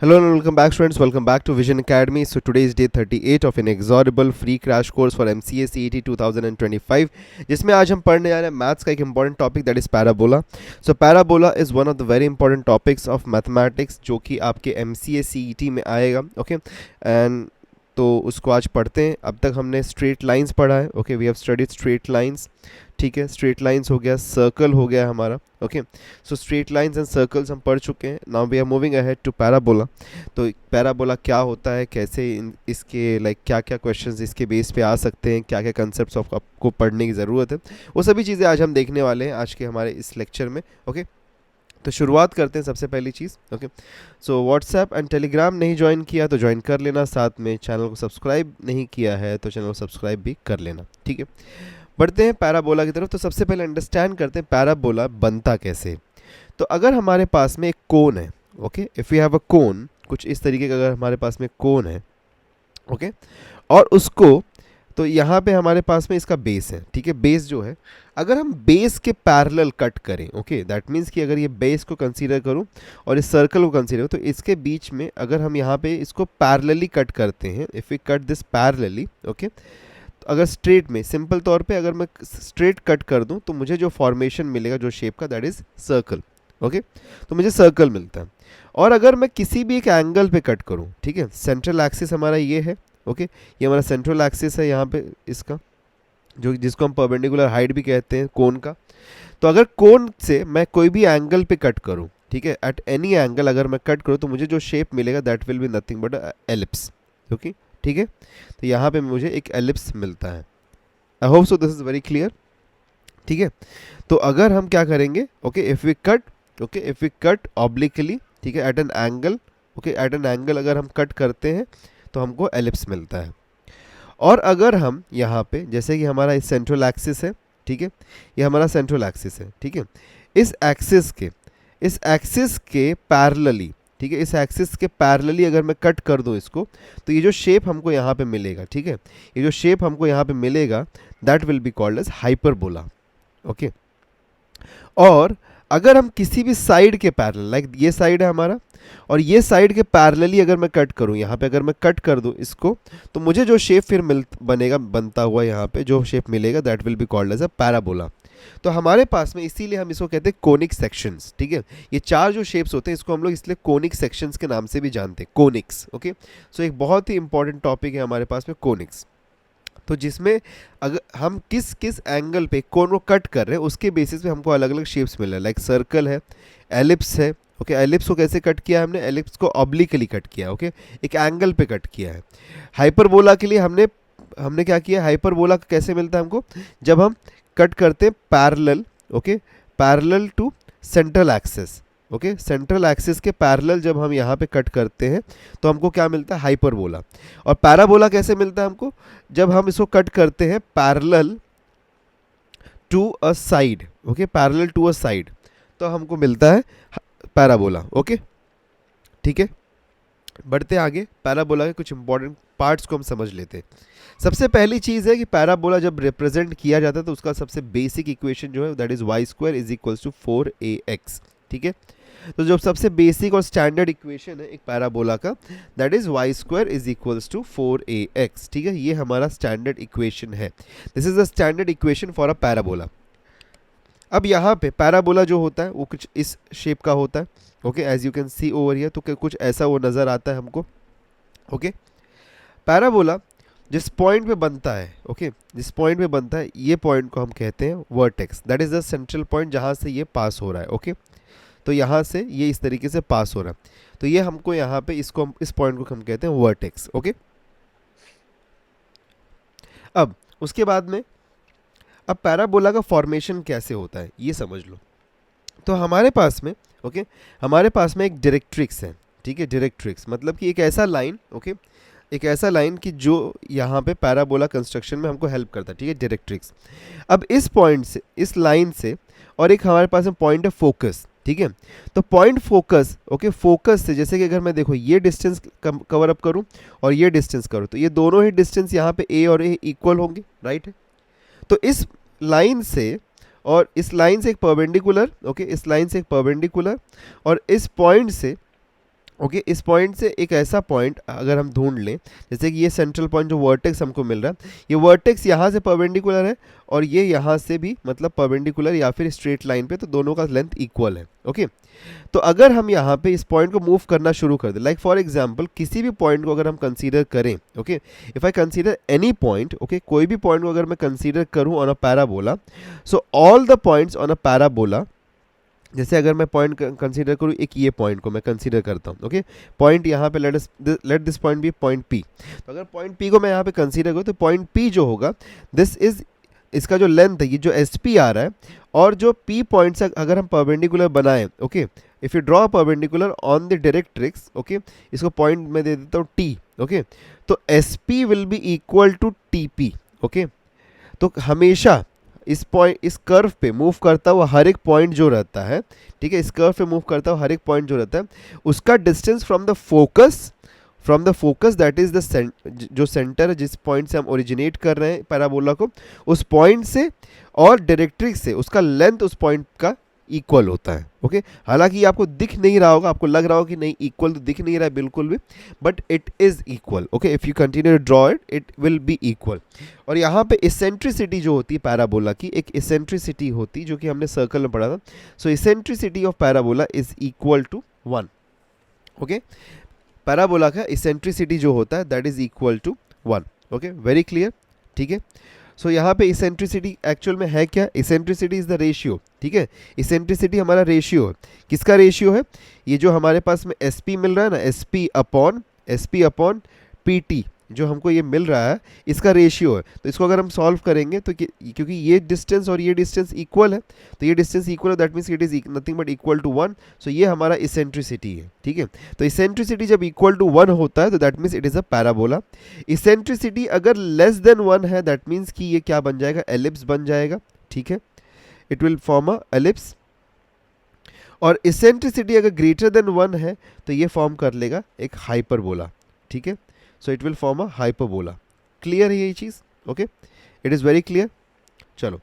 Hello and welcome back students, welcome back to Vision Academy. So today is day 38 of inexorable free crash course for MCA CET 2025 जिसमें आज हम पढ़ने जा रहे हैं maths का एक important topic that is parabola. So parabola is one of the very important topics of mathematics जो कि आपके MCA CET में आएगा. Okay, and तो उसको आज पढ़ते हैं. अब तक हमने स्ट्रेट लाइंस पढ़ा है. Okay, we have studied straight lines. ठीक है, स्ट्रेट लाइंस हो गया, सर्कल हो गया हमारा. Okay, so straight lines and circles हम पढ़ चुके हैं. Now we are moving ahead to parabola. तो पैराबोला क्या होता है, कैसे इसके क्या क्या क्वेश्चंस इसके बेस पे आ सकते हैं, क्या क्या कंसेप्ट्स आपको पढ़ने की ज़रूरत है, वो सभी चीज़ें आज हम देखने वाले हैं आज के हमारे इस लेक्चर में. ओके, तो शुरुआत करते हैं सबसे पहली चीज़. Okay, so WhatsApp and Telegram नहीं ज्वाइन किया तो ज्वाइन कर लेना. साथ में चैनल को सब्सक्राइब नहीं किया है तो चैनल को सब्सक्राइब भी कर लेना. ठीक है, बढ़ते हैं पैराबोला की तरफ. तो सबसे पहले अंडरस्टैंड करते हैं पैराबोला बनता कैसे. तो अगर हमारे पास में एक कोन है, okay, if you have a cone, कुछ इस तरीके का अगर हमारे पास में कोन है, ओके, और उसको, तो यहाँ पे हमारे पास में इसका बेस है. ठीक है, बेस जो है, अगर हम बेस के पैरेलल कट करें, ओके, दैट मीन्स कि अगर ये बेस को कंसीडर करूँ और इस सर्कल को कंसीडर करूँ, तो इसके बीच में अगर हम यहाँ पे इसको पैरेलली कट करते हैं, if we cut this parallelly, okay, तो अगर स्ट्रेट में, सिंपल तौर पे अगर मैं स्ट्रेट कट कर दूं तो मुझे जो फॉर्मेशन मिलेगा जो शेप का, दैट इज़ सर्कल. ओके, तो मुझे सर्कल मिलता है. और अगर मैं किसी भी एक एंगल पे कट करूं, ठीक है, सेंट्रल एक्सिस हमारा ये है. ओके, ये हमारा सेंट्रल एक्सिस है यहाँ पे इसका, जो जिसको हम परपेंडिकुलर हाइट भी कहते हैं कोन का. तो अगर कोन से मैं कोई भी एंगल पे कट करूँ, ठीक है, एट एनी एंगल अगर मैं कट करूँ तो मुझे जो शेप मिलेगा that will be nothing but ellipse. Okay, ठीक है, तो यहाँ पे मुझे एक एलिप्स मिलता है. I hope so this is very clear. ठीक है, तो अगर हम क्या करेंगे, okay, if we cut, okay, if we cut obliquely, ठीक है, at an angle, okay, at an angle अगर हम कट करते हैं तो हमको एलिप्स मिलता है. और अगर हम यहाँ पे, जैसे कि हमारा इस सेंट्रल एक्सिस है, ठीक है, ये हमारा सेंट्रल एक्सिस है, ठीक है, इस एक्सिस के पैरेलली, ठीक है, इस एक्सिस के पैरेलली अगर मैं कट कर दूं इसको, तो ये जो शेप हमको यहाँ पे मिलेगा, ठीक है, ये जो शेप हमको यहाँ पे मिलेगा that will be called as hyperbola. Okay, और अगर हम किसी भी साइड के पैरेलल, लाइक ये साइड है हमारा, और ये साइड के पैरेलली अगर मैं कट करूं, यहाँ पे अगर मैं कट कर दूं इसको, तो मुझे जो शेप फिर बनता हुआ यहाँ पे जो शेप मिलेगा that will be called as a parabola. तो हमारे पास में, इसीलिए हम इसको कहते हैं कोनिक सेक्शंस. ठीक है, ये चार जो शेप्स होते हैं इसको हम लोग इसलिए कोनिक सेक्शंस के नाम से भी जानते हैं, कोनिक्स. ओके, सो एक बहुत ही इंपॉर्टेंट टॉपिक है हमारे पास में कोनिक्स. तो जिसमें अगर हम किस किस एंगल पे कोन को कट कर रहे हैं उसके बेसिस पे हमको अलग अलग शेप्स मिल रहे हैं. लाइक सर्कल है, एलिप्स है. ओके, एलिप्स को कैसे कट किया है हमने, एलिप्स को ऑब्लिकली कट किया. ओके, एक एंगल पे कट किया है. हाइपरबोला के लिए हमने क्या किया, हाइपरबोला कैसे मिलता है हमको, जब हम कट करते हैं parallel, okay, parallel to central axis. Okay, central axis के पैरेलल जब हम यहाँ पे कट करते हैं तो हमको क्या मिलता है, हाइपरबोला. और पैराबोला कैसे मिलता है हमको, जब हम इसको कट करते हैं parallel to a side. Okay, parallel to a side, तो हमको मिलता है पैराबोला. ओके, ठीक है, बढ़ते आगे. पैराबोला के कुछ इंपॉर्टेंट पार्ट्स को हम समझ लेते हैं. सबसे पहली चीज़ है कि पैराबोला जब रिप्रेजेंट किया जाता है तो उसका सबसे बेसिक इक्वेशन जो है that is y square is equals to 4ax. ठीक है, तो जो सबसे बेसिक और स्टैंडर्ड इक्वेशन है एक पैराबोला का that is y square is equals to 4ax. ठीक है, ये हमारा स्टैंडर्ड इक्वेशन है. This is the standard equation for a parabola. अब यहाँ पे पैराबोला जो होता है वो कुछ इस शेप का होता है. Okay, as you can see over here, तो कुछ ऐसा वो नज़र आता है हमको. ओके, पैराबोला जिस पॉइंट पे बनता है, ओके, जिस पॉइंट पे बनता है, ये पॉइंट को हम कहते हैं vertex. That is the central point जहाँ से ये पास हो रहा है. ओके, तो यहाँ से ये इस तरीके से पास हो रहा है, तो ये हमको यहाँ पे इसको, इस पॉइंट को हम कहते हैं वर्टेक्स. ओके, अब उसके बाद में, अब पैराबोला का फॉर्मेशन कैसे होता है ये समझ लो. तो हमारे पास में, ओके, हमारे पास में एक डायरेक्ट्रिक्स है. ठीक है, डायरेक्ट्रिक्स मतलब कि एक ऐसा लाइन, ओके, एक ऐसा लाइन कि जो यहाँ पे पैराबोला कंस्ट्रक्शन में हमको हेल्प करता है. ठीक है, डायरेक्ट्रिक्स. अब इस पॉइंट से, इस लाइन से, और एक हमारे पास में पॉइंट है फोकस. ठीक है, तो पॉइंट फोकस, ओके, फोकस से, जैसे कि अगर मैं देखो ये डिस्टेंस कवर अप करूँ और ये डिस्टेंस करूँ, तो ये दोनों ही डिस्टेंस यहाँ पे ए और ए इक्वल होंगे, राइट है. तो इस लाइन से और इस लाइन से एक परपेंडिकुलर, ओके, इस लाइन से एक परपेंडिकुलर, और इस पॉइंट से ओके इस पॉइंट से एक ऐसा पॉइंट अगर हम ढूंढ लें, जैसे कि ये सेंट्रल पॉइंट जो वर्टेक्स हमको मिल रहा है, ये वर्टेक्स यहाँ से परपेंडिकुलर है और ये यहाँ से भी मतलब परपेंडिकुलर या फिर स्ट्रेट लाइन पे, तो दोनों का लेंथ इक्वल है। ओके तो अगर हम यहाँ पे इस पॉइंट को मूव करना शुरू कर दें, लाइक फॉर एग्जांपल किसी भी पॉइंट को अगर हम कंसीडर करें, okay if I consider any point, okay कोई भी पॉइंट को अगर मैं कंसीडर करूँ on a parabola, so all the points on a parabola, जैसे अगर मैं पॉइंट कंसीडर करूँ, एक ये पॉइंट को मैं कंसीडर करता हूँ, ओके पॉइंट यहाँ पे let this point be point P. तो अगर पॉइंट पी को मैं यहाँ पे कंसीडर करूँ तो पॉइंट पी जो होगा, दिस इज, इसका जो लेंथ है, ये जो एस पी आ रहा है, और जो पी पॉइंट से अगर हम परपेंडिकुलर बनाएं, okay if you draw perpendicular on the directrix, okay इसको पॉइंट में दे देता हूँ टी, ओके तो S P will be equal to T P. Okay तो हमेशा इस पॉइंट, इस कर्व पे मूव करता हुआ हर एक पॉइंट जो रहता है, ठीक है इस कर्व पे मूव करता हुआ हर एक पॉइंट जो रहता है, उसका distance from the focus that is the जो सेंटर है, जिस पॉइंट से हम ओरिजिनेट कर रहे हैं पैराबोला को, उस पॉइंट से और डायरेक्ट्रिक्स से उसका लेंथ उस पॉइंट का इक्वल होता है। ओके हालांकि ये आपको दिख नहीं रहा होगा, आपको लग रहा होगा कि नहीं इक्वल तो दिख नहीं रहा है बिल्कुल भी, but it is equal. Okay if you continue to draw it, it will be equal. और यहाँ पे इसेंट्रिसिटी जो होती है पैराबोला की, एक इसेंट्रिसिटी होती जो कि हमने सर्कल में पढ़ा था, so eccentricity of parabola is equal to 1। Okay parabola का इसेंट्रिसिटी जो होता है that is equal to 1। Okay very clear, ठीक है। सो यहाँ पे इसेंट्रिसिटी एक्चुअल में है क्या, इसेंट्रिसिटी इज द रेशियो, ठीक है इसेंट्रिसिटी हमारा रेशियो है। किसका रेशियो है, ये जो हमारे पास में एस पी मिल रहा है ना, S P upon P T जो हमको ये मिल रहा है, इसका रेशियो है। तो इसको अगर हम सॉल्व करेंगे तो क्योंकि ये डिस्टेंस और ये डिस्टेंस इक्वल है, तो ये डिस्टेंस इक्वल है, that means it is nothing but equal to 1। So ये हमारा इसेंट्रिसिटी है, ठीक है। तो इसेंट्रिसिटी जब इक्वल टू 1 होता है तो that means it is a parabola. Eccentricity अगर लेस देन 1 है, दैट मीन्स कि ये क्या बन जाएगा, एलिप्स बन जाएगा, ठीक है it will form a ellipse. और इसेंट्रिसिटी अगर ग्रेटर देन 1 है तो ये फॉर्म कर लेगा एक हाइपरबोला, ठीक है। So it will form a hyperbola. Clear है ये चीज़, okay it is very clear. चलो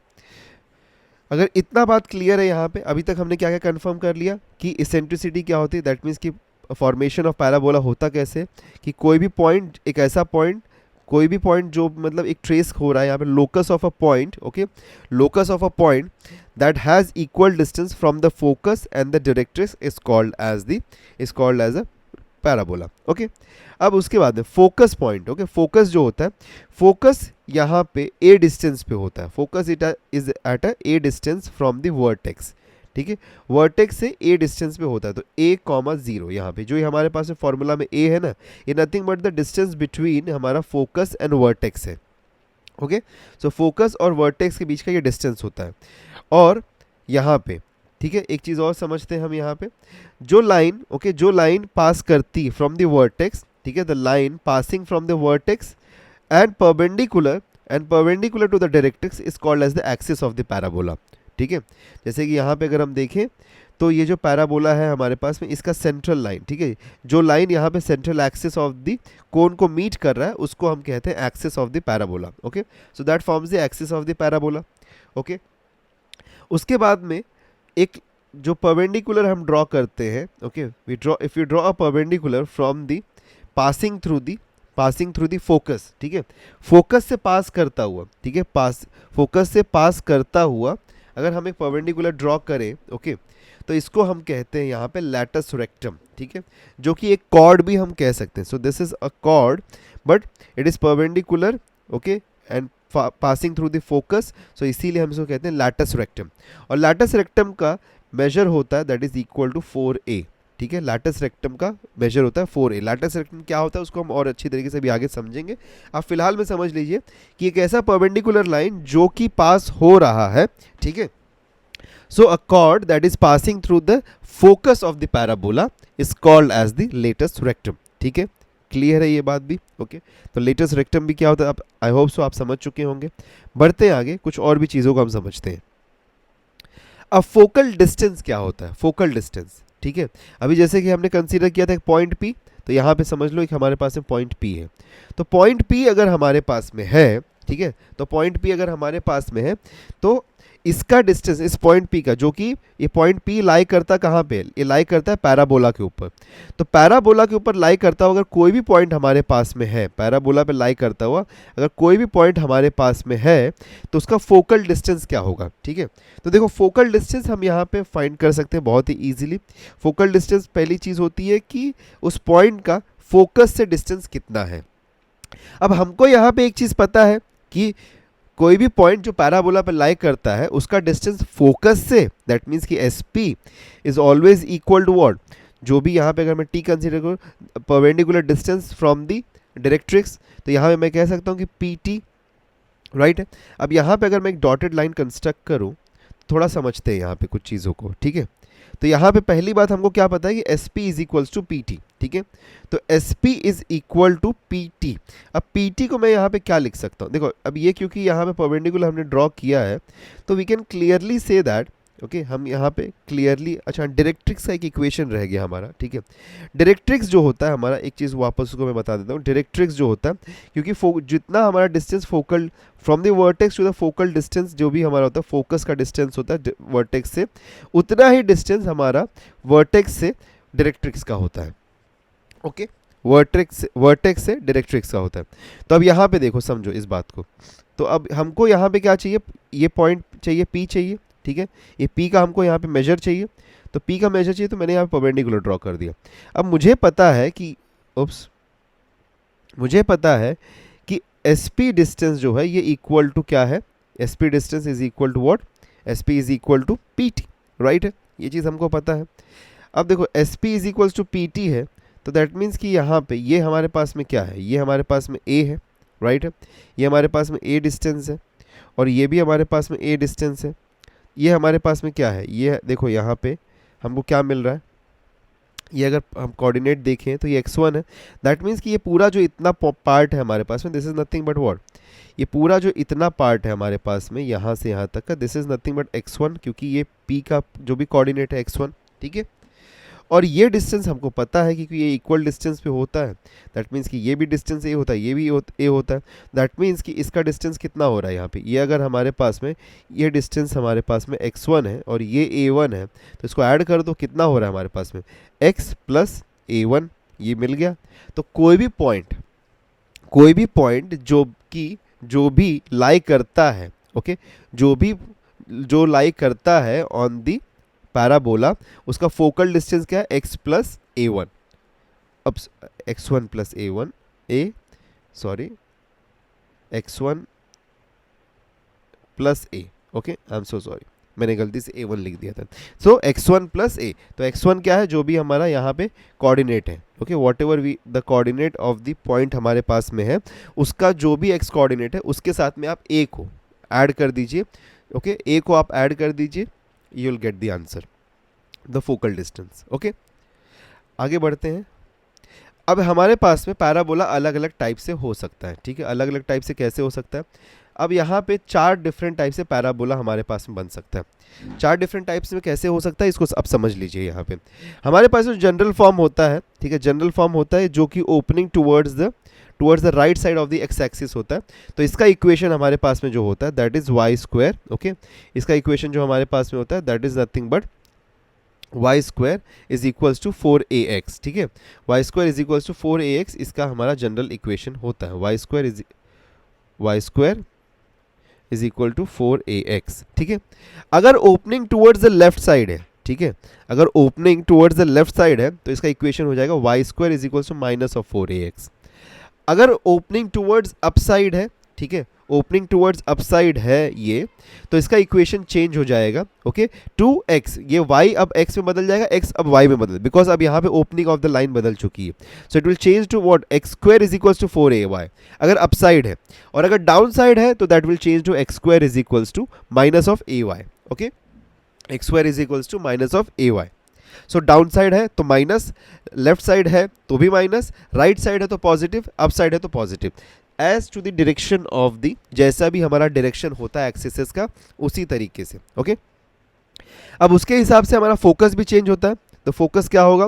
अगर इतना बात क्लियर है यहाँ पे, अभी तक हमने क्या क्या कंफर्म कर लिया कि इसेंट्रिसिटी क्या होती है, दैट मीन्स कि फॉर्मेशन ऑफ पैराबोला होता कैसे, कि कोई भी पॉइंट, एक ऐसा पॉइंट, कोई भी पॉइंट जो मतलब एक ट्रेस हो रहा है यहाँ पे, locus of a point, okay locus of a point that has equal distance from the focus and the directrix is called as a parabola. Okay अब उसके बाद में फोकस पॉइंट, ओके फोकस जो होता है, फोकस यहाँ पे ए डिस्टेंस पे होता है, focus it is at a A distance from the vertex, ठीक है वर्टेक्स से ए डिस्टेंस पे होता है। तो ए कॉमा 0 यहाँ पे जो ये हमारे पास फॉर्मूला में ए है ना, ये nothing but the distance between हमारा फोकस एंड वर्टेक्स है। ओके सो फोकस और वर्टेक्स के बीच का ये डिस्टेंस होता है। और यहाँ पे ठीक है एक चीज़ और समझते हैं हम, यहाँ पे जो लाइन, ओके जो लाइन पास करती फ्रॉम द वर्टेक्स, ठीक है the line passing from the vertex and perpendicular to the directrix is called as the axis of the parabola, ठीक है। जैसे कि यहाँ पे अगर हम देखें तो ये जो पैराबोला है हमारे पास में, इसका सेंट्रल लाइन, ठीक है जो लाइन यहाँ पे central axis of the cone को मीट कर रहा है, उसको हम कहते हैं axis of the parabola. Okay so that forms the axis of the parabola. Okay उसके बाद में एक जो परपेंडिकुलर हम ड्रॉ करते हैं, okay we draw, if you draw a perpendicular from the passing through the focus, ठीक है फोकस से पास करता हुआ, ठीक है फोकस से पास करता हुआ अगर हम एक परपेंडिकुलर ड्रॉ करें, ओके तो इसको हम कहते हैं यहाँ पे लैटस रेक्टम, ठीक है जो कि एक कॉर्ड भी हम कह सकते हैं। So this is a chord but it is perpendicular, okay and passing through the focus, so इसीलिए हम इसको कहते हैं लैटस रेक्टम। और लैटस रेक्टम का मेजर होता है that is equal to 4a, ठीक है लैटस रेक्टम का मेजर होता है 4a। लैटस रेक्टम क्या होता है उसको हम और अच्छी तरीके से भी आगे समझेंगे, आप फिलहाल में समझ लीजिए कि एक ऐसा परपेंडिकुलर लाइन जो कि पास हो रहा है, ठीक है so a chord that is passing through the focus of the parabola is called as the latus rectum, ठीक है क्लियर है ये बात भी। ओके तो लेटस रेक्टम भी क्या होता है, आई होप सो आप समझ चुके होंगे। बढ़ते हैं आगे, कुछ और भी चीज़ों को हम समझते हैं। अब फोकल डिस्टेंस क्या होता है, फोकल डिस्टेंस, ठीक है अभी जैसे कि हमने कंसीडर किया था पॉइंट पी, तो यहाँ पे समझ लो कि हमारे पास में पॉइंट पी है। तो पॉइंट पी अगर हमारे पास में है, ठीक है तो पॉइंट पी अगर हमारे पास में है तो इसका डिस्टेंस इस पॉइंट पी का, जो कि ये पॉइंट पी लाई करता कहाँ पे, ये लाई करता है पैराबोला के ऊपर। तो पैराबोला के ऊपर लाई करता हुआ अगर कोई भी पॉइंट हमारे पास में है, पैराबोला पे लाई करता हुआ अगर कोई भी पॉइंट हमारे पास में है, तो उसका फोकल डिस्टेंस क्या होगा। ठीक है, तो देखो फोकल डिस्टेंस हम यहाँ पे फाइंड कर सकते हैं बहुत ही ईजिली। फोकल डिस्टेंस पहली चीज़ होती है कि उस पॉइंट का फोकस से डिस्टेंस कितना है। अब हमको यहाँ पे एक चीज़ पता है कि कोई भी पॉइंट जो पैराबोला पर लाई करता है उसका डिस्टेंस फोकस से, दैट मीन्स कि S P is always equal to what, जो भी यहाँ पे अगर मैं टी कंसिडर करूँ, perpendicular distance from the directrix, तो यहाँ पे मैं कह सकता हूँ कि पी टी, राइट है। अब यहाँ पे अगर मैं एक डॉटेड लाइन कंस्ट्रक्ट करूँ, थोड़ा समझते हैं यहाँ पे कुछ चीज़ों को। ठीक है, तो यहाँ पे पहली बात हमको क्या पता है कि S P is equals to P T. ठीक है, तो S P is equal to P T. अब पी टी को मैं यहाँ पे क्या लिख सकता हूँ, देखो अब ये क्योंकि यहाँ पे परपेंडिकुलर हमने ड्रॉ किया है, तो we can clearly see that, okay हम यहाँ पे क्लियरली, अच्छा डायरेक्ट्रिक्स का एक इक्वेशन रह गया हमारा। ठीक है, डायरेक्ट्रिक्स जो होता है हमारा, एक चीज़ वापस उसको मैं बता देता हूँ, डायरेक्ट्रिक्स जो होता है, क्योंकि जितना हमारा distance focal from the vertex to the focal distance जो भी हमारा होता है, फोकस का डिस्टेंस होता है वर्टेक्स से, उतना ही डिस्टेंस हमारा वर्टेक्स से डायरेक्ट्रिक्स का होता है। ओके, वर्टेक्स से डायरेक्ट्रिक्स का होता है। तो अब यहाँ पे देखो, समझो इस बात को। तो अब हमको यहाँ पे क्या चाहिए, ये पॉइंट चाहिए, पी चाहिए। ठीक है, ये पी का हमको यहाँ पे मेजर चाहिए, तो पी का मेजर चाहिए, तो मैंने यहाँ पे परपेंडिकुलर ड्रॉ कर दिया। अब मुझे पता है कि मुझे पता है कि एस पी डिस्टेंस जो है ये इक्वल टू क्या है, S P distance is equal to what, S P is equal to P T, right है, ये चीज़ हमको पता है। अब देखो S P is equals to P T है, तो दैट मीन्स कि यहाँ पे ये हमारे पास में क्या है, ये हमारे पास में ए है, राइट है, ये हमारे पास में ए डिस्टेंस है, और ये भी हमारे पास में ए डिस्टेंस है। ये हमारे पास में क्या है, ये देखो यहाँ पे हमको क्या मिल रहा है, ये अगर हम कोऑर्डिनेट देखें तो ये x1 है। दैट मीन्स कि ये पूरा जो इतना पार्ट है हमारे पास में, this is nothing but what, ये पूरा जो इतना पार्ट है हमारे पास में यहाँ से यहाँ तक का, this is nothing but x1, क्योंकि ये p का जो भी कोऑर्डिनेट है x1। ठीक है, और ये डिस्टेंस हमको पता है क्योंकि ये इक्वल डिस्टेंस पे होता है, दैट मीन्स कि ये भी डिस्टेंस ए होता है, ये भी ए होता है। दैट मीन्स कि इसका डिस्टेंस कितना हो रहा है यहाँ पे, ये अगर हमारे पास में ये डिस्टेंस हमारे पास में x1 है और ये a1 है, तो इसको ऐड कर दो, कितना हो रहा है हमारे पास में x प्लस a1, ये मिल गया। तो कोई भी पॉइंट जो भी लाई करता है, ओके, जो लाई करता है ऑन दी पैराबोला, उसका फोकल डिस्टेंस क्या है, x प्लस ए वन। अब x1 plus A one, x1 plus A, okay I am so sorry, मैंने गलती से a1 लिख दिया था। सो x1 प्लस ए, तो x1 क्या है, जो भी हमारा यहाँ पे कोऑर्डिनेट है, okay whatever we the coordinate of the point हमारे पास में है, उसका जो भी x कोऑर्डिनेट है उसके साथ में आप a को ऐड कर दीजिए। ओके, a को आप ऐड कर दीजिए, you will get the answer, the focal distance। Okay, आगे बढ़ते हैं। अब हमारे पास में पैराबोला अलग अलग टाइप से हो सकता है। ठीक है, अलग अलग टाइप से कैसे हो सकता है, अब यहाँ पे 4 डिफरेंट टाइप से पैराबोला हमारे पास में बन सकता है। 4 डिफरेंट टाइप्स में कैसे हो सकता है, इसको अब समझ लीजिए। यहाँ पे हमारे पास जो जनरल फॉर्म होता है, ठीक है, जनरल फॉर्म होता है जो कि opening towards the right side of the x axis होता है। तो इसका इक्वेशन हमारे पास में जो होता है that is y square. Okay, इसका इक्वेशन जो हमारे पास में होता है that is nothing but y square is equals to 4ax। ठीक है, y square is equals to 4ax, इसका हमारा जनरल इक्वेशन होता है। Y square is equal to 4ax। ठीक है, अगर opening towards the left side है, ठीक है, अगर opening towards the left side है तो इसका इक्वेशन हो जाएगा Y square is equals to minus of 4ax। अगर ओपनिंग टुवर्ड्स अपसाइड है, ठीक है, ओपनिंग टुवर्ड्स अपसाइड है ये, तो इसका इक्वेशन चेंज हो जाएगा। ओके, 2x, ये y अब x में बदल जाएगा, x अब y में बदल, बिकॉज अब यहाँ पे ओपनिंग ऑफ द लाइन बदल चुकी है। So it will change to what, x square is equals to 4ay अगर अपसाइड है, और अगर डाउन साइड है तो that will change to x square is equals to minus of ay। Okay, x square is equals to minus of ay। So down side है तो minus, left side है तो भी माइनस, राइट साइड है तो positive, up side है तो positive, as to the direction of the, जैसा भी हमारा डायरेक्शन होता है एक्सिस का उसी तरीके से। ओके, अब उसके हिसाब से हमारा फोकस भी चेंज होता है। तो फोकस क्या होगा,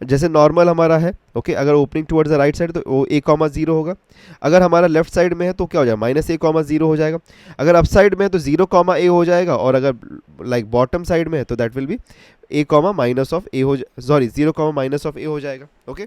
जैसे नॉर्मल हमारा है, ओके, अगर opening towards the right side तो वो a कॉमा 0 होगा, अगर हमारा लेफ्ट साइड में है तो क्या हो जाएगा, माइनस a कॉमा 0 हो जाएगा, अगर अप साइड में है तो 0 कॉमा a हो जाएगा, और अगर लाइक बॉटम साइड में है तो that will B a comma minus of a हो, sorry 0 comma minus of a हो जाएगा, ओके।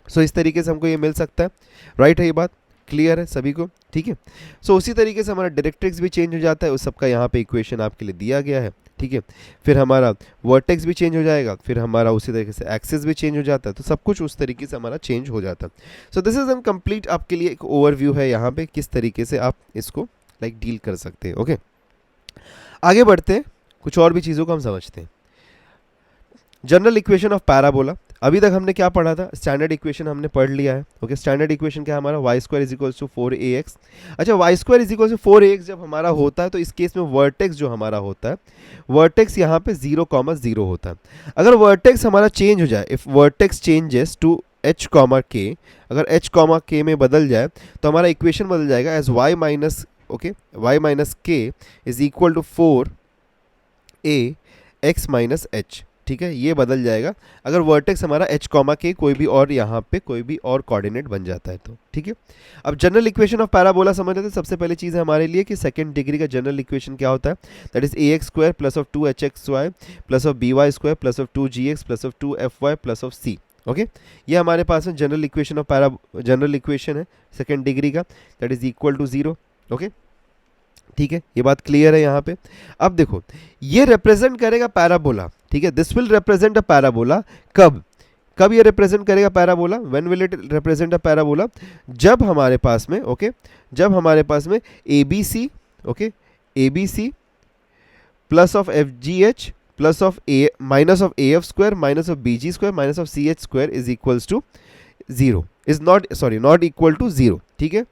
सो इस तरीके से हमको ये मिल सकता है, राइट है, ये बात क्लियर है सभी को, ठीक है। सो उसी तरीके से हमारा डायरेक्ट्रिक्स भी चेंज हो जाता है, उस सबका यहाँ पे इक्वेशन आपके लिए दिया गया है, ठीक है। फिर हमारा वर्टेक्स भी चेंज हो जाएगा, फिर हमारा उसी तरीके से एक्सिस भी चेंज हो जाता है, तो सब कुछ उस तरीके से हमारा चेंज हो जाता है। सो दिस इज एन कंप्लीट आपके लिए एक ओवरव्यू है यहाँ पे किस तरीके से आप इसको लाइक डील कर सकते हैं, ओके। आगे बढ़ते हैं, कुछ और भी चीज़ों को हम समझते हैं। जनरल इक्वेशन ऑफ पैराबोला, अभी तक हमने क्या पढ़ा था, स्टैंडर्ड इक्वेशन हमने पढ़ लिया है, ओके। स्टैंडर्ड इक्वेशन क्या है हमारा, y square is equals to 4ax। अच्छा, y square is equals to 4ax जब हमारा होता है तो इस केस में वर्टेक्स जो हमारा होता है, वर्टेक्स यहाँ पे 0 कॉमा 0 होता है। अगर वर्टेक्स हमारा चेंज हो जाए, if vertex changes to h comma k, अगर h कॉमा k में बदल जाए तो हमारा इक्वेशन बदल जाएगा as y minus, okay, y minus k is equal to 4a x minus h, ठीक है, ये बदल जाएगा अगर वर्टेक्स हमारा h कॉमा के कोई भी और यहाँ पे कोई भी और कोऑर्डिनेट बन जाता है तो, ठीक है। अब जनरल इक्वेशन ऑफ पैराबोला समझ लेते हैं। सबसे पहले चीज़ है हमारे लिए कि सेकंड डिग्री का जनरल इक्वेशन क्या होता है, that is ax square plus of 2hxy plus of by square plus of 2gx plus of 2fy plus of c, okay. ये हमारे पास में general equation of general equation है सेकेंड डिग्री का, that is equal to 0, okay, ठीक है, ये बात क्लियर है यहाँ पे। अब देखो ये रिप्रेजेंट करेगा पैराबोला, ठीक है, this will represent a parabola, कब कब ये रिप्रेजेंट करेगा parabola, when will it represent a parabola, जब हमारे पास में, ओके, जब हमारे पास में ABC, okay, ABC plus of FGH plus of A minus of AF square minus of BG square minus of CH square is equals to 0, is not, sorry, not equal to 0, ठीक है।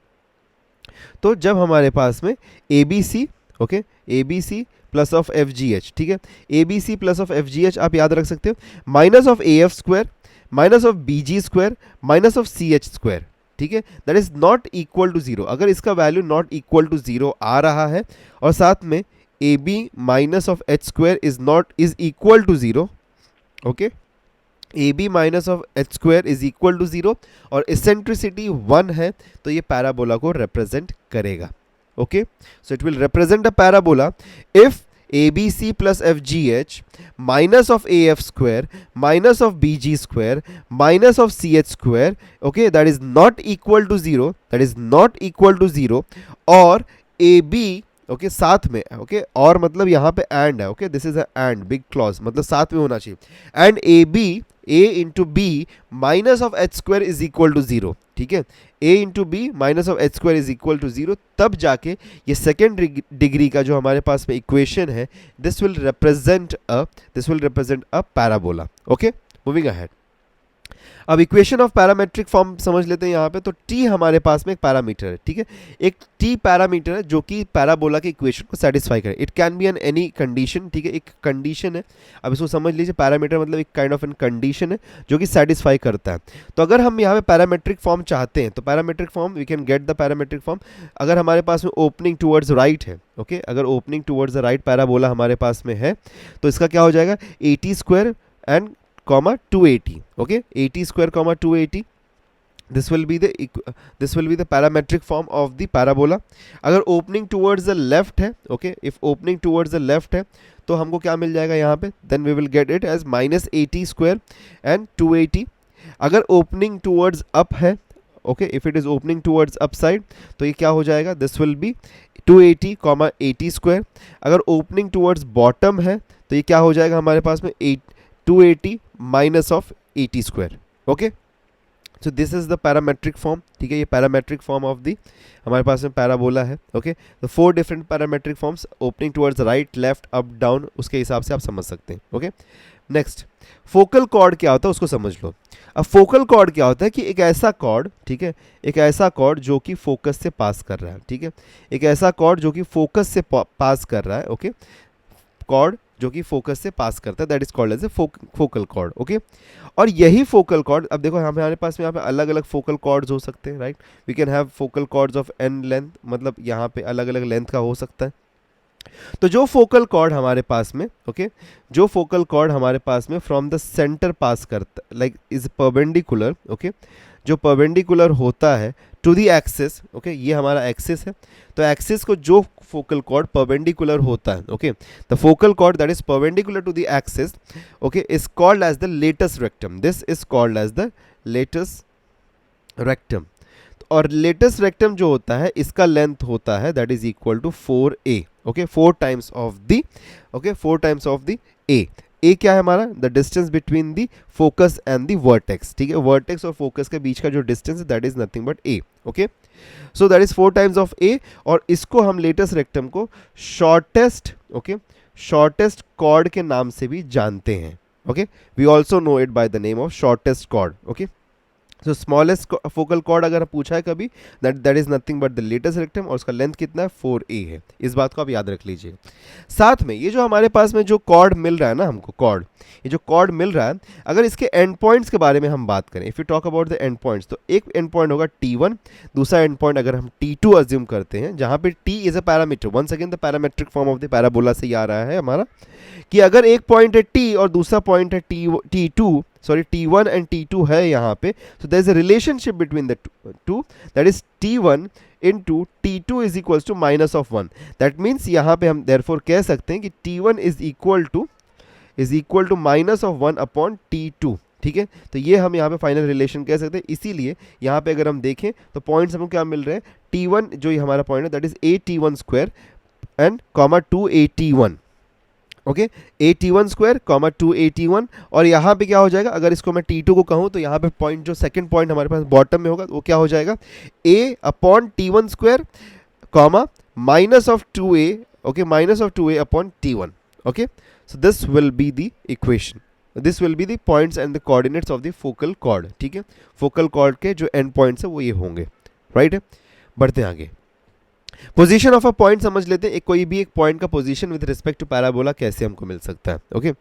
तो जब हमारे पास में ABC, okay, ABC plus of FGH, ठीक है, ABC plus of FGH आप याद रख सकते हो, minus of AF square minus of BG square minus of CH square, ठीक है, that is not equal to 0। अगर इसका वैल्यू नॉट इक्वल टू 0 आ रहा है और साथ में AB minus of H square is equal to 0, okay, AB minus of H square is equal to 0 और इसेंट्रिसिटी 1 है तो ये पैराबोला को रिप्रेजेंट करेगा, okay. So it will represent a parabola if ABC plus FGH minus of AF square minus of BG square minus of CH square, okay, that is not equal to 0, that is not equal to 0, और AB, okay, साथ में, okay, और मतलब यहाँ पे and है, okay, this is and big clause, मतलब साथ में होना चाहिए, and A into B minus of H square is equal to 0, ठीक है, A into B minus of H square is equal to 0, तब जाके ये सेकेंड डिग्री का जो हमारे पास में इक्वेशन है, this will represent a parabola, okay. Moving ahead, अब इक्वेशन ऑफ पैरामेट्रिक फॉर्म समझ लेते हैं यहाँ पे। तो टी हमारे पास में एक पैरामीटर है, ठीक है, एक टी पैरामीटर है जो कि पैराबोला के इक्वेशन को सेटिस्फाई करे। It can be an any condition, ठीक है, एक कंडीशन है, अब इसको समझ लीजिए, पैरामीटर मतलब एक काइंड ऑफ एन कंडीशन है जो कि सेटिस्फाई करता है। तो अगर हम यहाँ पे पैरामेट्रिक फॉर्म चाहते हैं तो parametric form, we can get the parametric form. अगर हमारे पास में ओपनिंग टूवर्ड्स राइट है, ओके, अगर opening towards the right parabola हमारे पास में है तो इसका क्या हो जाएगा, 80 square and comma 280, okay, 80 square comma 280, this will be the parametric form of the parabola। अगर opening towards the left है, okay, if opening towards the left है तो हमको क्या मिल जाएगा यहाँ पे, then we will get it as minus 80 square and 280। अगर opening towards up है, okay, if it is opening towards up side तो ये क्या हो जाएगा, this will be 280 comma 80 square। अगर opening towards bottom है तो ये क्या हो जाएगा हमारे पास में 280 minus of 80 square, okay. So this is the parametric form, ठीक है, ये पैरामेट्रिक फॉर्म ऑफ दी हमारे पास में पैराबोला है, ओके। तो 4 different parametric forms, opening towards right, left, up, down, उसके हिसाब से आप समझ सकते हैं, ओके। नेक्स्ट, फोकल कॉर्ड क्या होता है उसको समझ लो। अब फोकल कॉर्ड क्या होता है कि एक ऐसा कॉर्ड, ठीक है, एक ऐसा कॉर्ड जो कि फोकस से पास कर रहा है, ठीक है, एक ऐसा कॉर्ड जो कि फोकस से पास कर रहा है, ओके, कॉर्ड जो कि फोकस से पास करता है, that is called as a focal chord, okay. और यही फोकल कॉर्ड, अब देखो हमारे पास में यहाँ पे अलग अलग फोकल कॉर्ड्स हो सकते हैं, right, we can have focal chords of n length, मतलब यहाँ पे अलग अलग लेंथ का हो सकता है, तो जो फोकल कॉर्ड हमारे पास में, ओके, जो फोकल कॉर्ड हमारे पास में फ्रॉम द सेंटर पास करता, लाइक इज परपेंडिकुलर, ओके, जो परपेंडिकुलर होता है टू द एक्सिस, ओके, ये हमारा एक्सिस है, तो एक्सिस को जो फोकल कॉर्ड परपेंडिकुलर होता है, okay, the focal chord that is perpendicular to the axis, okay, is called as the latus rectum, this is called as the latus rectum. और latus rectum जो होता है इसका लेंथ होता है that is equal to 4a, okay, 4 times of the, okay, 4 times of the ए क्या है हमारा, the distance between the focus and the vertex, ठीक है, वर्टेक्स और फोकस के बीच का जो डिस्टेंस है that is nothing but A, okay, so that is 4 times of A, और इसको हम लेटेस्ट रेक्टम को शॉर्टेस्ट, ओके, शॉर्टेस्ट कॉर्ड के नाम से भी जानते हैं, okay, we also know it by the name of shortest chord, okay. तो स्मॉलेस्ट फोकल कॉर्ड अगर पूछा है कभी, that is nothing but the latus rectum, और उसका लेंथ कितना है, 4a है, इस बात को आप याद रख लीजिए। साथ में ये जो हमारे पास में जो कॉर्ड मिल रहा है ना हमको, कॉर्ड, ये जो कॉर्ड मिल रहा है, अगर इसके एंड पॉइंट्स के बारे में हम बात करें, if you talk about the end points, तो एक एंड पॉइंट होगा T1, दूसरा एंड पॉइंट अगर हम T2 अज्यूम करते हैं, जहां पे T is a parameter, once again the parametric form of the parabola से ही आ रहा है हमारा, कि अगर एक पॉइंट है T और दूसरा पॉइंट है T2, sorry T1 and T2 है यहाँ पे, so there is a relationship between the two, that is T1 into T2 is equals to minus of 1, that means यहाँ पे हम therefore कह सकते हैं कि T1 is equal to minus of 1 upon T2, ठीक है, तो ये हम यहाँ पे फाइनल रिलेशन कह सकते हैं। इसीलिए यहाँ पे अगर हम देखें तो पॉइंट्स हमको क्या मिल रहे हैं, T1 जो ये हमारा पॉइंट है that is AT1 square and comma 2AT1, okay, AT1 square comma 2AT1, और यहाँ पे क्या हो जाएगा, अगर इसको मैं T2 को कहूँ तो यहाँ पे पॉइंट जो सेकंड पॉइंट हमारे पास बॉटम में होगा वो क्या हो जाएगा, A upon T1 square comma minus of 2A, okay, minus of 2A upon T1, okay, so this will be the equation, this will be the points and the coordinates of the focal cord, ठीक है, focal cord के जो and points है वो ये होंगे, right है। बढ़ते हैं आगे, पोजीशन ऑफ अ पॉइंट समझ लेते हैं, एक कोई भी एक पॉइंट का position with respect to parabola कैसे हमको मिल सकता है, ओके,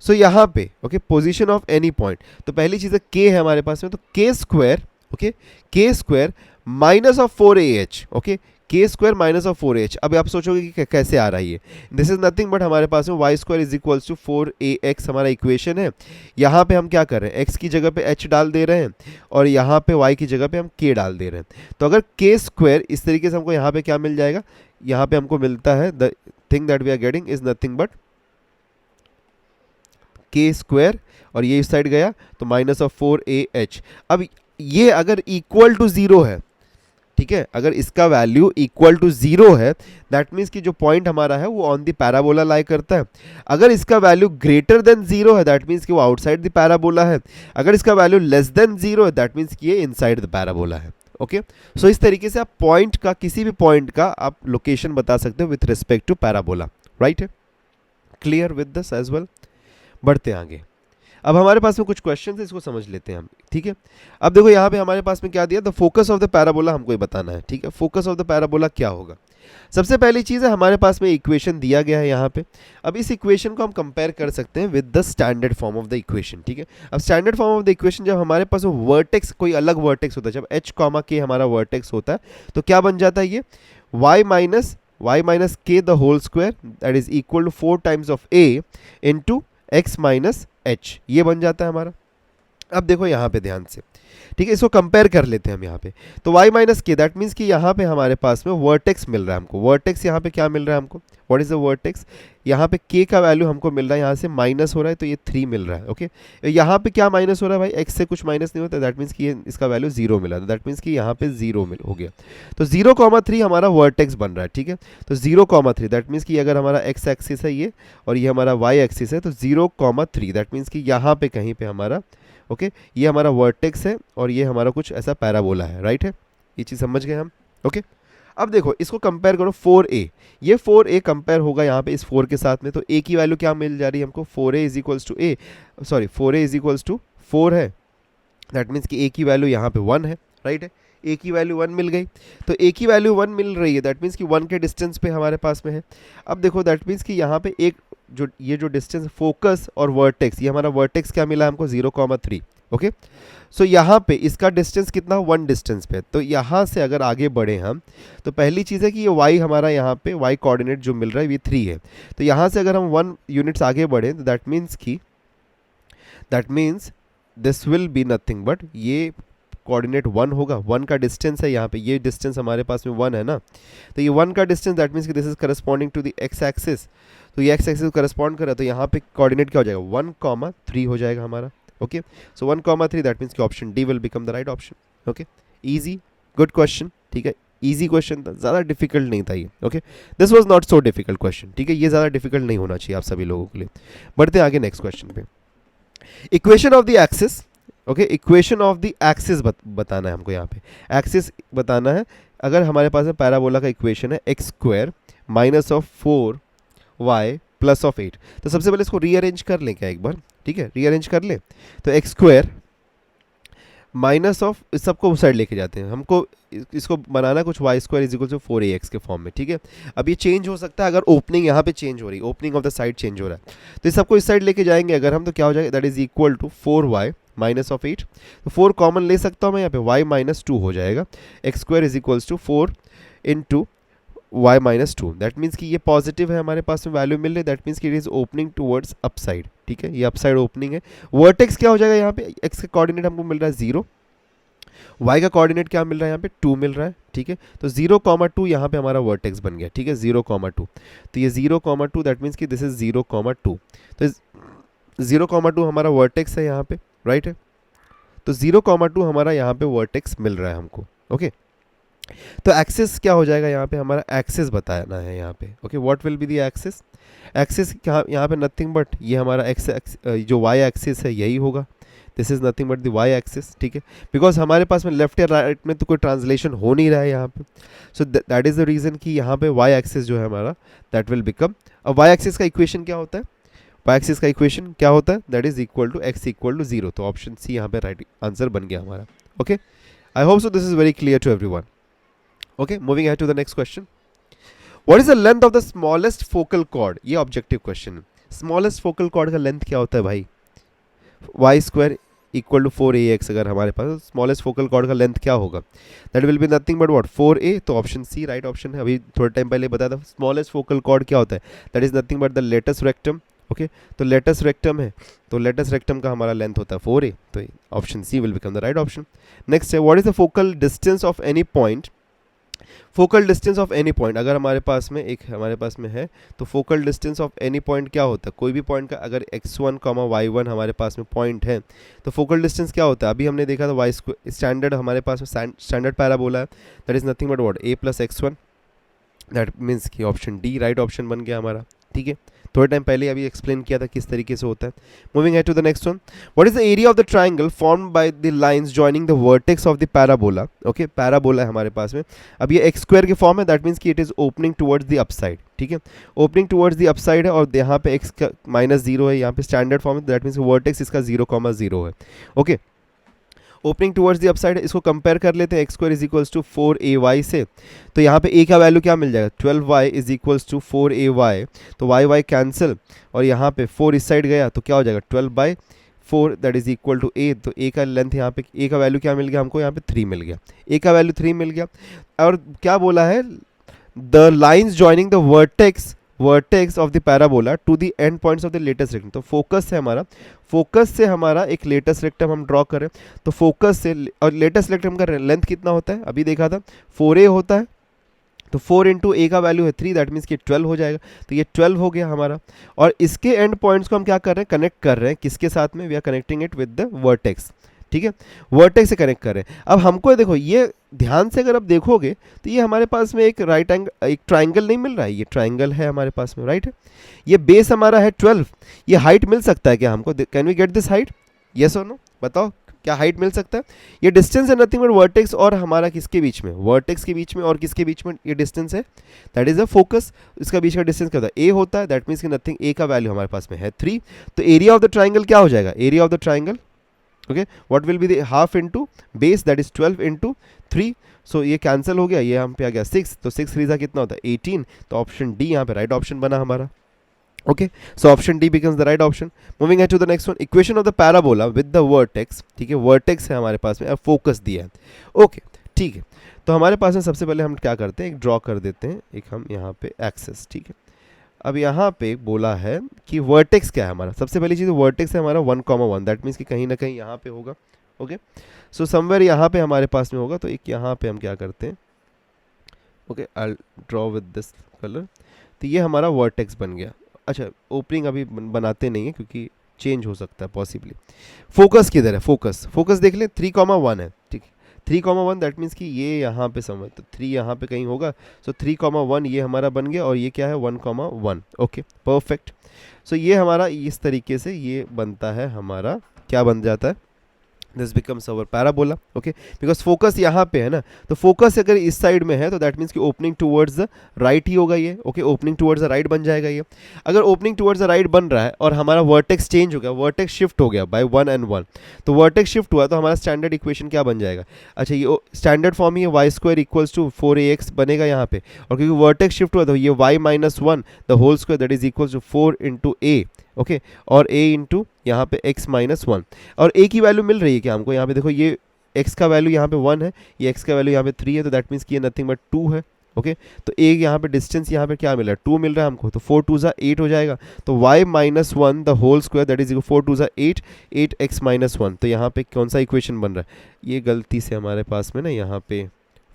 सो यहाँ पे, okay, position of any point, तो पहली चीज़ है k है हमारे पास में, तो k square, okay, k square minus of 4ah, okay, k square minus of 4h, अब आप सोचोगे कि कैसे आ रहा है ये, दिस इज नथिंग बट हमारे पास में y square is equals to 4ax हमारा इक्वेशन है, यहाँ पे हम क्या कर रहे हैं, x की जगह पे h डाल दे रहे हैं और यहाँ पे y की जगह पे हम k डाल दे रहे हैं, तो अगर k स्क्वायर इस तरीके से हमको यहाँ पे क्या मिल जाएगा, यहाँ पे हमको मिलता है the thing that we are getting is nothing but k square, और ये इस साइड गया तो माइनस ऑफ 4ah। अब ये अगर इक्वल टू 0 है, ठीक है, अगर इसका वैल्यू इक्वल टू 0 है दैट मीन्स कि जो पॉइंट हमारा है वो ऑन द पैराबोला लाई करता है, अगर इसका वैल्यू ग्रेटर देन 0 है दैट मीन्स कि वो आउटसाइड द पैराबोला है, अगर इसका वैल्यू लेस देन 0 है दैट मीन्स कि ये इनसाइड द पैराबोला है, ओके। सो इस तरीके से आप पॉइंट का, किसी भी पॉइंट का आप लोकेशन बता सकते हो with respect to parabola, right है, clear with this as well. बढ़ते हैं आगे, अब हमारे पास में कुछ क्वेश्चन है, इसको समझ लेते हैं हम, ठीक है। अब देखो यहाँ पे हमारे पास में क्या दिया, the focus of the parabola हमको ये बताना है, ठीक है, फोकस ऑफ द पैराबोला क्या होगा। सबसे पहली चीज़ है हमारे पास में इक्वेशन दिया गया है यहाँ पे, अब इस इक्वेशन को हम कंपेयर कर सकते हैं with the standard form of the equation, ठीक है। अब standard form of the equation जब हमारे पास वर्टेक्स, कोई अलग वर्टेक्स होता है, जब h कॉमा k हमारा वर्टेक्स होता है तो क्या बन जाता है ये, y minus k the whole square that is equal to 4 times of a into x minus h, ये बन जाता है हमारा। अब देखो यहाँ पे ध्यान से, ठीक है, इसको कंपेयर कर लेते हैं हम यहाँ पे, तो y माइनस के दैट मीन्स कि यहाँ पे हमारे पास में वर्टेक्स मिल रहा है हमको, वर्टेक्स यहाँ पे क्या मिल रहा है हमको, व्हाट इज द वर्टेक्स, यहाँ पे k का वैल्यू हमको मिल रहा है, यहाँ से माइनस हो रहा है तो ये 3 मिल रहा है, ओके। यहाँ पे क्या माइनस हो रहा है भाई, x से कुछ माइनस नहीं होता, दैट मीन्स कि ये इसका वैल्यू 0 मिला, दैट मीन्स कि यहाँ पे 0 हो गया, तो 0,3 हमारा वर्टेक्स बन रहा है, ठीक है, तो 0,3 दैट मीन्स कि अगर हमारा x एक्सिस है ये और ये हमारा y एक्सिस है, तो 0,3 दैट मीन्स कि यहाँ पे कहीं पे हमारा, ओके, ये हमारा वर्टेक्स है और ये हमारा कुछ ऐसा पैराबोला है, राइट है, ये चीज़ समझ गए हम, ओके। अब देखो इसको कंपेयर करो 4a, ये 4a कंपेयर होगा यहाँ पे इस 4 के साथ में, तो a की वैल्यू क्या मिल जा रही है हमको, 4a is equals to a, sorry 4a is equals to 4 है, दैट मीन्स कि a की वैल्यू यहाँ पे 1 है, राइट है, a की वैल्यू 1 मिल गई, तो a की वैल्यू 1 मिल रही है दैट मीन्स कि 1 के डिस्टेंस पे हमारे पास में है। अब देखो दैट मीन्स कि यहाँ पे एक जो ये जो डिस्टेंस फोकस और वर्टेक्स, ये हमारा वर्टेक्स क्या मिला हमको 0,3, ओके। सो यहाँ पे इसका डिस्टेंस कितना, 1 डिस्टेंस पे। तो यहाँ से अगर आगे बढ़े हम, तो पहली चीज़ है कि ये y हमारा यहाँ पे y कोऑर्डिनेट जो मिल रहा है ये 3 है। तो यहाँ से अगर हम 1 यूनिट्स आगे बढ़े तो that means this will be nothing but ये कोऑर्डिनेट 1 होगा। 1 का डिस्टेंस है यहाँ पे, ये डिस्टेंस हमारे पास में 1 है ना, तो ये 1 का डिस्टेंस दैट मीन्स कि this is corresponding to the x axis. तो ये एक्स एक्सिस करस्पॉन्ड कर रहा है, तो यहाँ पे कोऑर्डिनेट क्या हो जाएगा, 1,3 हो जाएगा हमारा। ओके, सो 1,3 दैट मीन्स कि option D will become the right option. Okay, easy, good question, ठीक है, इजी क्वेश्चन था, ज़्यादा डिफिकल्ट नहीं था ये। Okay, this was not so difficult question, ठीक है, ये ज़्यादा डिफिकल्ट नहीं होना चाहिए आप सभी लोगों के लिए। बढ़ते हैं आगे नेक्स्ट क्वेश्चन पे। Equation of the axis, okay, equation of the axis बताना है हमको। यहाँ पे एक्सिस बताना है। अगर हमारे पास में पैराबोला का इक्वेशन है x square minus of 4y plus of 8, तो सबसे पहले इसको रीअरेंज कर लें क्या एक बार, ठीक है, रीअरेंज कर लें। तो एक्स स्क्वायर माइनस ऑफ, इस सबको उस साइड लेके जाते हैं, हमको इसको बनाना कुछ y square is equal to 4ax के फॉर्म में, ठीक है। अब ये चेंज हो सकता है अगर ओपनिंग यहाँ पे चेंज हो रही है, opening of the side change हो रहा है, तो इस सबको इस साइड लेके जाएंगे अगर हम, तो क्या हो जाएगा, that is equal to 4y minus of 8। तो 4 कॉमन ले सकता हूँ मैं यहाँ पे, y माइनस 2 हो जाएगा। X square is equals to 4 into y minus 2, that means कि ये पॉजिटिव है हमारे पास में वैल्यू मिल रही है, दैट मीन्स कि it is opening towards upside, ठीक है, ये अपसाइड ओपनिंग है। वर्टेक्स क्या हो जाएगा यहाँ पे, x का कोऑर्डिनेट हमको मिल रहा है 0, y का कोऑर्डिनेट क्या मिल रहा है यहाँ पे 2 मिल रहा है, ठीक है। तो 0,2 यहाँ पे हमारा वर्टेक्स बन गया, ठीक है, 0,2। तो ये 0,2 दैट मीन्स कि दिस इज 0,2, तो 0,2 हमारा वर्टेक्स है यहाँ पे, राइट है। तो 0,2 हमारा यहाँ पे वर्टेक्स मिल रहा है हमको। ओके, तो एक्सिस क्या हो जाएगा यहाँ पे, हमारा एक्सिस बताना है यहाँ पे। Okay, what will be the axis, axis यहाँ पे नथिंग बट ये हमारा एक्स जो वाई एक्सिस है यही होगा, this is nothing but the y axis, ठीक है, बिकॉज हमारे पास में लेफ्ट या राइट में तो कोई ट्रांसलेशन हो नहीं रहा है यहाँ पे। So that is the reason कि यहाँ पे वाई एक्सिस जो है हमारा दैट विल बिकम, अब वाई एक्सिस का इक्वेशन क्या होता है, वाई एक्सिस का इक्वेशन क्या होता है, that is equal to x equal to 0। तो ऑप्शन सी यहाँ पे राइट आंसर बन गया हमारा। Okay, I hope so this is very clear to everyone. Okay, moving ahead to the next question, what is the length of the smallest focal chord, ये objective question है। Smallest focal chord का length क्या होता है भाई, Y square equal to 4ax, अगर हमारे पास smallest focal chord का लेंथ क्या होगा, that will be nothing but what 4a। तो ऑप्शन सी राइट ऑप्शन है। अभी थोड़े टाइम पहले बताया था स्मॉलेस्ट फोकल कॉर्ड क्या होता है, that is nothing but the latus rectum. Okay, तो लेटस रेक्टम है, तो लेटस रेक्टम का हमारा लेंथ होता है 4a, तो option C will become the right option. Next है, what is the focal distance of any point, focal distance of any point अगर हमारे पास में है, तो focal distance of any point क्या होता है, कोई भी पॉइंट का अगर x1, y1 हमारे पास में पॉइंट है, तो फोकल डिस्टेंस क्या होता है, अभी हमने देखा था वाई स्टैंडर्ड हमारे पास में स्टैंडर्ड पैराबोला है, that is nothing but what a plus x1, that means कि ऑप्शन डी राइट ऑप्शन बन गया हमारा, ठीक है। थोड़े टाइम पहले अभी एक्सप्लेन किया था किस तरीके से होता है। Moving ahead to the next one, what is the area of the triangle formed by the lines joining the vertex of the parabola. Okay, parabola है हमारे पास में, अब ये एक्स स्क्वायर के फॉर्म है, दैट मीन्स कि it is opening towards the upside, ठीक है, ओपनिंग टुवर्ड्स द अपसाइड है, और यहाँ पे एक्स का माइनस 0 है, यहाँ पे स्टैंडर्ड फॉर्म है, दैट मीन्स वर्टेक्स इसका 0,0 है। Okay, opening towards the upside, इसको कंपेयर कर लेते हैं x square is equals to 4ay से, तो यहाँ पे a का वैल्यू क्या मिल जाएगा, 12y is equals to 4ay, तो y कैंसिल, और यहाँ पे 4 इस साइड गया तो क्या हो जाएगा 12/4 that is equal to a। तो a का लेंथ यहाँ पे, a का वैल्यू क्या मिल गया हमको, यहाँ पे 3 मिल गया, a का वैल्यू 3 मिल गया। और क्या बोला है, the lines joining the vertex of the parabola to the end points of the latus rectum, तो फोकस है हमारा, फोकस से हमारा एक लेटेस्ट रेक्टम हम ड्रॉ करें, तो फोकस से, और लेटेस्ट रेक्टम का लेंथ कितना होता है, अभी देखा था 4a होता है, तो 4 इंटू a का वैल्यू है 3, दैट मीन्स कि 12 हो जाएगा, तो ये 12 हो गया हमारा। और इसके एंड पॉइंट्स को हम क्या कर रहे हैं, कनेक्ट कर रहे हैं किसके साथ में, we are connecting it with the vertex, ठीक है, वर्टेक्स से कनेक्ट कर रहे हैं। अब हमको देखो, ये ध्यान से अगर आप देखोगे तो ये हमारे पास में एक एक ट्राइंगल नहीं मिल रहा है, ये ट्राइंगल है हमारे पास में, राइट है, ये बेस हमारा है 12, ये हाइट मिल सकता है क्या हमको, can we get this height, yes और नो, बताओ क्या हाइट मिल सकता है। ये डिस्टेंस है नथिंग बट वर्टेक्स और हमारा किसके बीच में, वर्टेक्स के बीच में और किसके बीच में ये डिस्टेंस है, दैट इज अ फोकस, इसका बीच का डिस्टेंस क्या होता है, a होता है, दैट मीन्स कि नथिंग, a का वैल्यू हमारे पास में है 3, तो एरिया ऑफ द ट्राइंगल क्या हो जाएगा, area of the triangle, okay, what will be the half into base, that is 12 into 3, सो ये कैंसिल हो गया, ये यहाँ पे आ गया 6, तो 6 3 कितना होता है 18, तो ऑप्शन डी यहाँ पे राइट ऑप्शन बना हमारा। Okay, so option D becomes the right option. Moving ahead to the next one, equation of the parabola with the vertex. ठीक है, वर्टेक्स है हमारे पास में और फोकस दिया है. ओके, ठीक है. तो हमारे पास में सबसे पहले हम क्या करते हैं, एक ड्रॉ कर देते हैं, एक हम यहाँ पे एक्सेस. ठीक है, अब यहाँ पे बोला है कि वर्टेक्स क्या है हमारा. सबसे पहली चीज़ वर्टेक्स है हमारा 1,1. दैट मीन्स कि कहीं ना कहीं यहाँ पे होगा. ओके, सो समवेयर यहाँ पे हमारे पास में होगा. तो एक यहाँ पे हम क्या करते हैं, okay, I draw with this colour. तो ये हमारा वर्टेक्स बन गया. अच्छा, ओपनिंग अभी बनाते नहीं है क्योंकि चेंज हो सकता है पॉसिबली. फोकस किधर है, फोकस देख ले, 3,1 है. ठीक है, 3,1 दैट मीन्स कि ये यहाँ पे समझ, तो 3 यहाँ पे कहीं होगा. सो 3,1 ये हमारा बन गया और ये क्या है 1,1. Okay, perfect. सो ये हमारा इस तरीके से ये बनता है हमारा, क्या बन जाता है, this becomes our parabola. Okay, because focus यहाँ पे है ना, तो फोकस अगर इस साइड में है तो दैट मीन्स कि ओपनिंग टुवर्ड्स द राइट ही होगा ये. Okay, opening towards the right बन जाएगा ये. अगर ओपनिंग टुवर्ड्स द राइट बन रहा है और हमारा वर्टेक्स चेंज हो गया, वर्टेक्स शिफ्ट हो गया बाय 1 and 1, तो वर्टेक्स शिफ्ट हुआ तो हमारा स्टैंडर्ड इक्वेशन क्या बन जाएगा. अच्छा, ये स्टैंडर्ड फॉर्म ही y square equals to 4ax बनेगा यहाँ पे. और क्योंकि वर्टेक्स शिफ्ट हुआ तो ये y-1 the whole square that is equals to 4 into a. Okay, और a इंटू यहाँ पे x-1. और a की वैल्यू मिल रही है क्या हमको, यहाँ पे देखो ये x का वैल्यू यहाँ पे 1 है, ये x का वैल्यू यहाँ पे 3 है, तो दैट मीन्स कि ये नथिंग बट 2 है. ओके, तो a यहाँ पे डिस्टेंस यहाँ पे क्या मिल रहा है, 2 मिल रहा है हमको, तो 4 2 8 हो जाएगा. तो y-1 the whole square that is 4 2 8, 8x-1. तो यहाँ पे कौन सा इक्वेशन बन रहा है, ये गलती से हमारे पास में ना यहाँ पे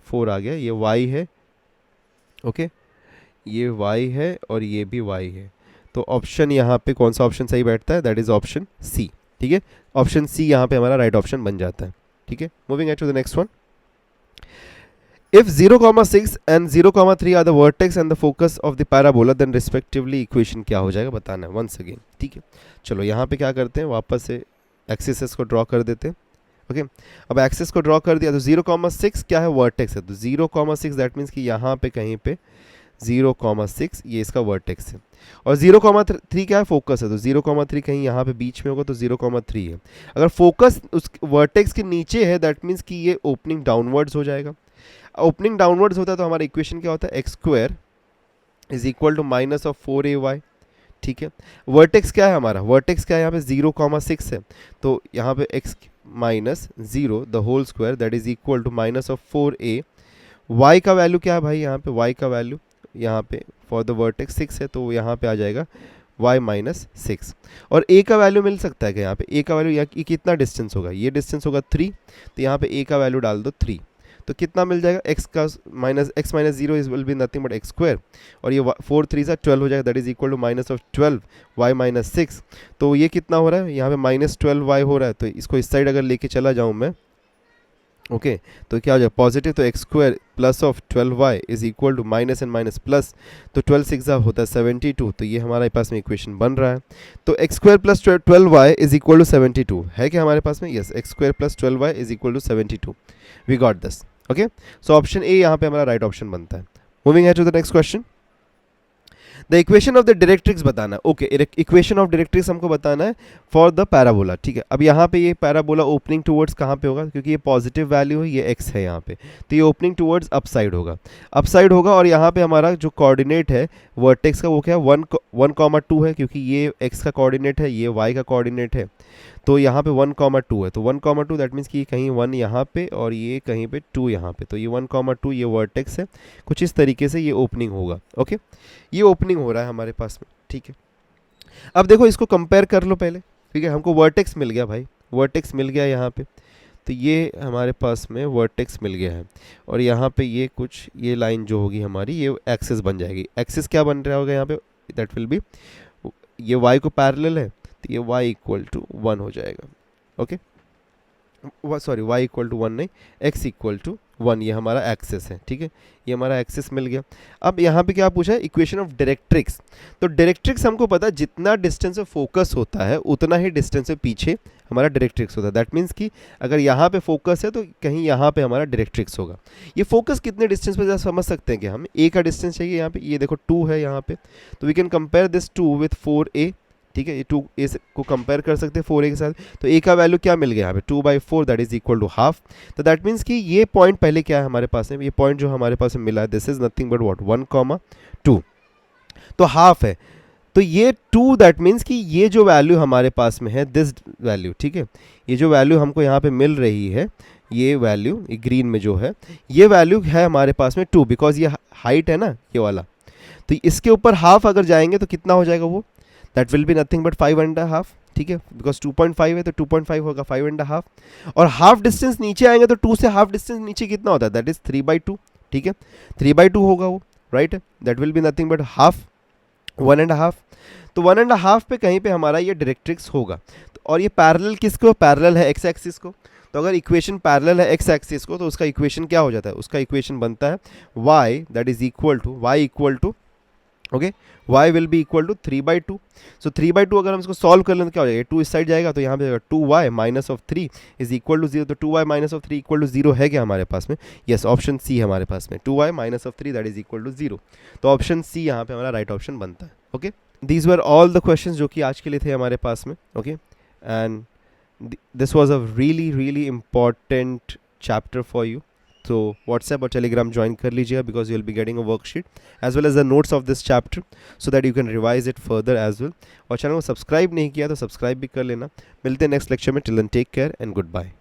4 आ गया, ये y है. ओके, ये y है और ये भी y है. तो ऑप्शन यहाँ पे कौन सा ऑप्शन सही बैठता है, दैट इज ऑप्शन सी. ठीक है, ऑप्शन सी यहाँ पे हमारा राइट ऑप्शन बन जाता है. ठीक है, moving ahead to the next one. If 0,6 and 0,3 are the vertex and the focus of the parabola, then respectively equation क्या हो जाएगा बताना है once again. ठीक है, चलो यहाँ पे क्या करते हैं, वापस से एक्सिस को ड्रॉ कर देते हैं. ओके, अब एक्सिस को ड्रॉ कर दिया तो 0,6 क्या है, वर्टेक्स है. तो 0,6 दैट मीन्स कि यहाँ पे कहीं पे 0,6 ये इसका वर्टेक्स है. और 0,3 क्या है, फोकस है. तो 0,3 कहीं यहाँ पे बीच में होगा, तो 0,3 है. अगर फोकस उस वर्टेक्स के नीचे है दैट मीन्स कि ये ओपनिंग डाउनवर्ड्स हो जाएगा. ओपनिंग डाउनवर्ड्स होता है तो हमारा इक्वेशन क्या होता है, x square is equal to minus of 4ay. ठीक है, वर्टेक्स क्या है हमारा, वर्टेक्स क्या है यहाँ पे 0,6 है, तो यहाँ पे x minus 0 the whole square that is equal to minus of 4a. y का वैल्यू क्या है भाई, यहाँ पे y का वैल्यू यहाँ पे फॉर द वर्टेक्स 6 है, तो यहाँ पे आ जाएगा y-6. और a का वैल्यू मिल सकता है कि यहाँ पे a का वैल्यू ये कितना डिस्टेंस होगा, ये डिस्टेंस होगा 3, तो यहाँ पे a का वैल्यू डाल दो 3. तो कितना मिल जाएगा, x का x-0 is will be nothing but x square, और ये 4 3 12 हो जाएगा, that is equal to minus of 12 y-6. तो ये कितना हो रहा है, यहाँ पे -12y हो रहा है. तो इसको इस साइड अगर लेके चला जाऊँ मैं, ओके, तो क्या हो जाएगा पॉजिटिव, तो x square plus of 12y is equal to minus and minus plus, तो 12 6 होता है 72. तो ये हमारे पास में इक्वेशन बन रहा है. तो x square plus 12y is equal to 72 है क्या हमारे पास में, yes, x square plus 12y is equal to 72. We got this. Okay, so option A यहाँ पे हमारा राइट ऑप्शन बनता है. मूविंग है to the next question. The equation of the directrix बताना है. ओके, इक्वेशन ऑफ डायरेक्ट्रिक्स हमको बताना है फॉर द पैराबोला. ठीक है, अब यहाँ पे ये पैराबोला ओपनिंग टुवर्ड्स कहाँ पे होगा, क्योंकि ये पॉजिटिव वैल्यू है, ये x है यहाँ पे, तो ये ओपनिंग टुवर्ड्स अप साइड होगा, अप साइड होगा. और यहाँ पे हमारा जो कोऑर्डिनेट है वर्टेक्स का वो क्या है 1,2 है, क्योंकि ये x का कोऑर्डिनेट है, ये y का कोऑर्डिनेट है. तो यहाँ पे 1,2 है, तो 1,2 दैट मीन्स कि कहीं 1 यहाँ पे और ये कहीं पे 2 यहाँ पे, तो ये 1,2 ये वर्टेक्स है. कुछ इस तरीके से ये ओपनिंग होगा. ओके, ये ओपनिंग हो रहा है हमारे पास में. ठीक है, अब देखो इसको कंपेयर कर लो पहले. ठीक है, हमको वर्टेक्स मिल गया भाई, वर्टेक्स मिल गया यहाँ पे, तो ये हमारे पास में वर्टेक्स मिल गया है. और यहाँ पे ये कुछ ये लाइन जो होगी हमारी ये एक्सिस बन जाएगी. एक्सिस क्या बन रहा होगा यहाँ पे, दैट विल बी, ये y को पैरेलल है, तो ये y इक्वल टू 1 हो जाएगा. Okay, sorry y equal to 1 नहीं, x इक्वल टू 1, ये हमारा एक्सिस है. ठीक है, ये हमारा एक्सिस मिल गया. अब यहाँ पे क्या पूछा है, इक्वेशन ऑफ डायरेक्ट्रिक्स. तो डायरेक्ट्रिक्स हमको पता है जितना डिस्टेंस पे फोकस होता है उतना ही डिस्टेंस पे पीछे हमारा डायरेक्ट्रिक्स होता है. दैट मीन्स कि अगर यहाँ पे फोकस है तो कहीं यहाँ पे हमारा डायरेक्ट्रिक्स होगा. ये फोकस कितने डिस्टेंस पे समझ सकते हैं कि हम a का डिस्टेंस चाहिए यहाँ पे, ये देखो 2 है यहाँ पे, तो we can compare this 2 with 4a. ठीक है, ये 2a को कंपेयर कर सकते हैं 4a के साथ. तो a का वैल्यू क्या मिल गया यहाँ पे 2/4 that is equal to half. तो दैट मीन्स कि ये पॉइंट पहले क्या है हमारे पास में, ये पॉइंट जो हमारे पास में मिला है this is nothing but what 1,2, तो हाफ है. तो ये 2 दैट मीन्स कि ये जो वैल्यू हमारे पास में है दिस वैल्यू, ठीक है, ये जो वैल्यू हमको यहाँ पे मिल रही है, ये वैल्यू ग्रीन में जो है, ये वैल्यू है हमारे पास में 2, बिकॉज ये हाइट है ना ये वाला, तो इसके ऊपर हाफ अगर जाएंगे तो कितना हो जाएगा वो, that will be nothing but 5.5, ठीक है, बिकॉज 2.5 है तो 2.5 होगा 5.5, और हाफ डिस्टेंस नीचे आएंगे तो 2 से हाफ डिस्टेंस नीचे कितना होता है, दैट इज 3/2, ठीक है, 3/2 होगा वो, right, that will be nothing but half, 1.5, तो 1.5 पे कहीं पे हमारा ये डायरेक्ट्रिक्स होगा, तो और ये पैरेलल किसको, पैरेलल है एक्स एक्सिस को, तो अगर इक्वेशन पैरेलल है एक्स एक्सिस को तो उसका इक्वेशन क्या हो जाता है, उसका इक्वेशन बनता है y that is equal to y equal to, okay, y will be equal to 3/2, so 3/2 अगर हम इसको सॉल्व कर लें तो क्या हो जाएगा, 2 इस साइड जाएगा तो यहाँ पे जाएगा 2y minus of 3 is equal to 0, तो 2y minus of 3 equal to 0 है क्या हमारे पास में, यस, ऑप्शन सी है हमारे पास में, 2y minus of 3 that is equal to 0, तो ऑप्शन सी यहाँ पे हमारा राइट ऑप्शन बनता है, okay. These were all the questions जो कि आज के लिए थे हमारे पास में, okay, and this was a really important chapter for you, तो व्हाट्सएप और टेलीग्राम ज्वाइन कर लीजिएगा, because you will be getting a worksheet as well as the notes of this chapter, so that you can revise it further as well, और channel को subscribe नहीं किया तो subscribe भी कर लेना। मिलते हैं नेक्स्ट लेक्चर में, till then take care and good bye.